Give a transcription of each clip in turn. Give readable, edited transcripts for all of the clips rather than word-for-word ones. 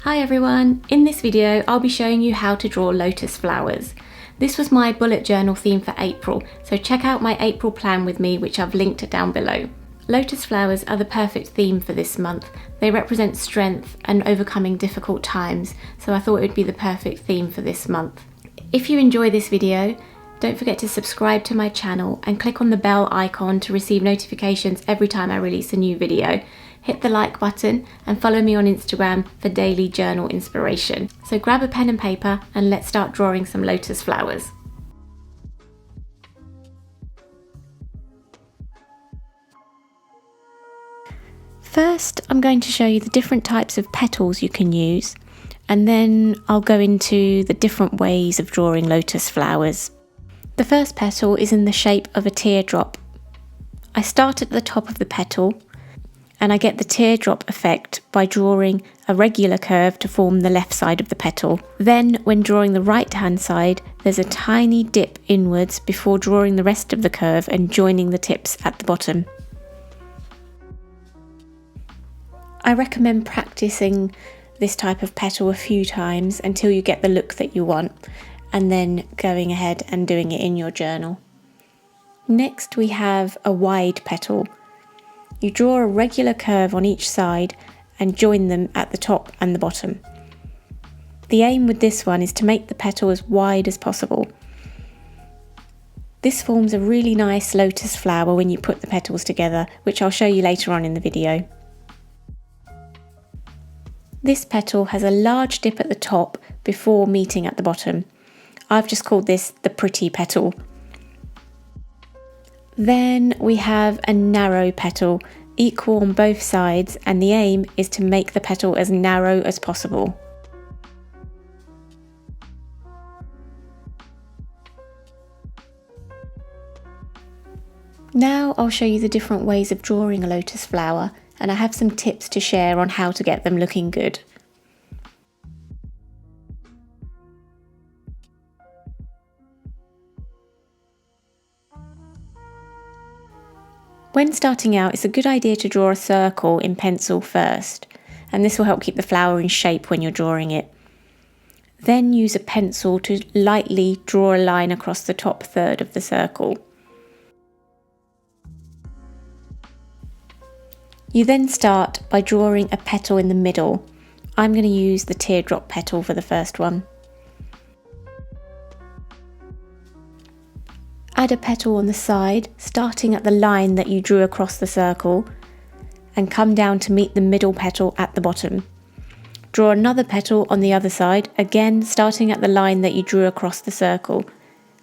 Hi everyone! In this video I'll be showing you how to draw lotus flowers. This was my bullet journal theme for April, so check out my April plan with me, which I've linked down below. Lotus flowers are the perfect theme for this month. They represent strength and overcoming difficult times, so I thought it would be the perfect theme for this month. If you enjoy this video, don't forget to subscribe to my channel and click on the bell icon to receive notifications every time I release a new video. Hit the like button and follow me on Instagram for daily journal inspiration. So grab a pen and paper and let's start drawing some lotus flowers. First, I'm going to show you the different types of petals you can use, and then I'll go into the different ways of drawing lotus flowers. The first petal is in the shape of a teardrop. I start at the top of the petal and I get the teardrop effect by drawing a regular curve to form the left side of the petal. Then, when drawing the right hand side, there's a tiny dip inwards before drawing the rest of the curve and joining the tips at the bottom. I recommend practicing this type of petal a few times until you get the look that you want, and then going ahead and doing it in your journal. Next we have a wide petal. You draw a regular curve on each side and join them at the top and the bottom. The aim with this one is to make the petal as wide as possible. This forms a really nice lotus flower when you put the petals together, which I'll show you later on in the video. This petal has a large dip at the top before meeting at the bottom. I've just called this the pretty petal. Then we have a narrow petal, equal on both sides, and the aim is to make the petal as narrow as possible. Now I'll show you the different ways of drawing a lotus flower, and I have some tips to share on how to get them looking good. When starting out, it's a good idea to draw a circle in pencil first, and this will help keep the flower in shape when you're drawing it. Then use a pencil to lightly draw a line across the top third of the circle. You then start by drawing a petal in the middle. I'm going to use the teardrop petal for the first one. Add a petal on the side, starting at the line that you drew across the circle, and come down to meet the middle petal at the bottom. Draw another petal on the other side, again starting at the line that you drew across the circle.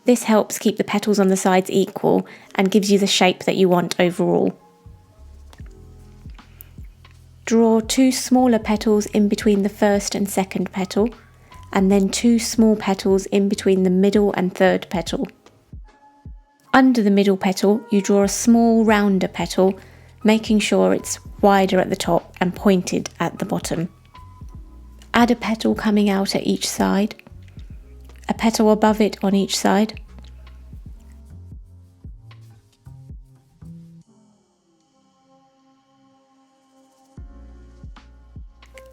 This helps keep the petals on the sides equal and gives you the shape that you want overall. Draw two smaller petals in between the first and second petal, and then two small petals in between the middle and third petal. Under the middle petal, you draw a small rounder petal, making sure it's wider at the top and pointed at the bottom. Add a petal coming out at each side, a petal above it on each side,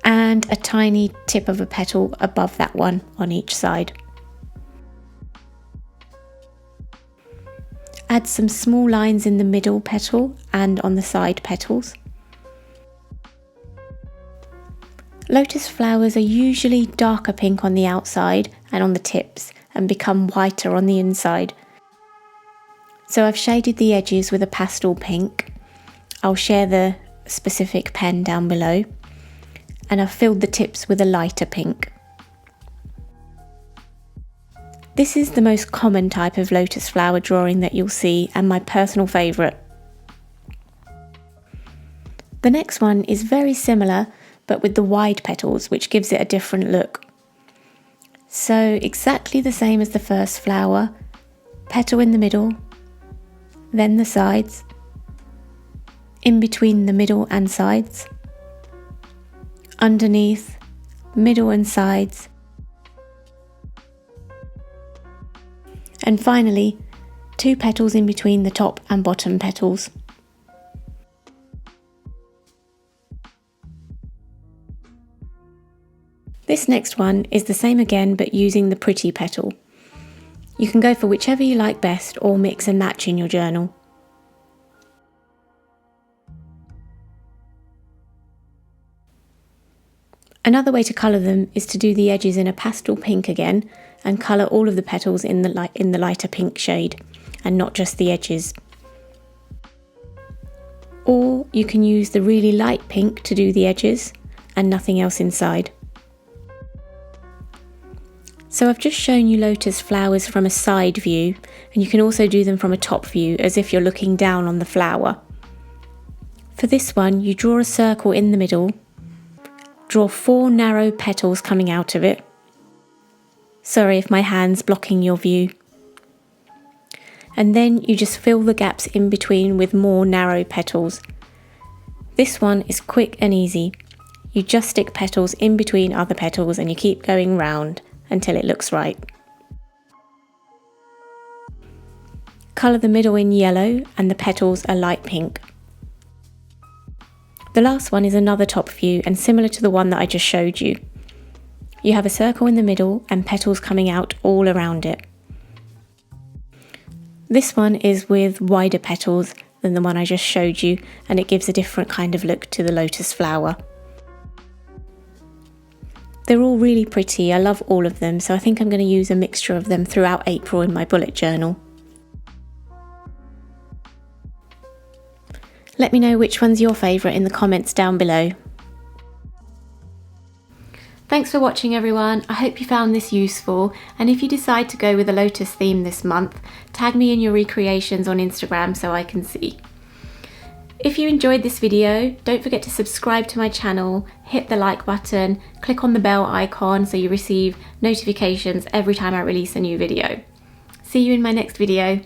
and a tiny tip of a petal above that one on each side. Add some small lines in the middle petal and on the side petals. Lotus flowers are usually darker pink on the outside and on the tips and become whiter on the inside. So I've shaded the edges with a pastel pink. I'll share the specific pen down below. And I've filled the tips with a lighter pink. This is the most common type of lotus flower drawing that you'll see, and my personal favourite. The next one is very similar, but with the wide petals, which gives it a different look. So exactly the same as the first flower, petal in the middle, then the sides, in between the middle and sides, underneath, middle and sides, and finally two petals in between the top and bottom petals. This next one is the same again, but using the pretty petal. You can go for whichever you like best or mix and match in your journal. Another way to colour them is to do the edges in a pastel pink again and colour all of the petals in the lighter pink shade and not just the edges. Or you can use the really light pink to do the edges and nothing else inside. So I've just shown you lotus flowers from a side view, and you can also do them from a top view as if you're looking down on the flower. For this one, you draw a circle in the middle, draw 4 narrow petals coming out of it. Sorry if my hand's blocking your view. And then you just fill the gaps in between with more narrow petals. This one is quick and easy. You just stick petals in between other petals and you keep going round until it looks right. Colour the middle in yellow and the petals are light pink. The last one is another top view and similar to the one that I just showed you. You have a circle in the middle and petals coming out all around it. This one is with wider petals than the one I just showed you, and it gives a different kind of look to the lotus flower. They're all really pretty, I love all of them, so I think I'm going to use a mixture of them throughout April in my bullet journal. Let me know which one's your favourite in the comments down below. Thanks for watching everyone, I hope you found this useful, and if you decide to go with a lotus theme this month, tag me in your recreations on Instagram so I can see. If you enjoyed this video, don't forget to subscribe to my channel, hit the like button, click on the bell icon so you receive notifications every time I release a new video. See you in my next video.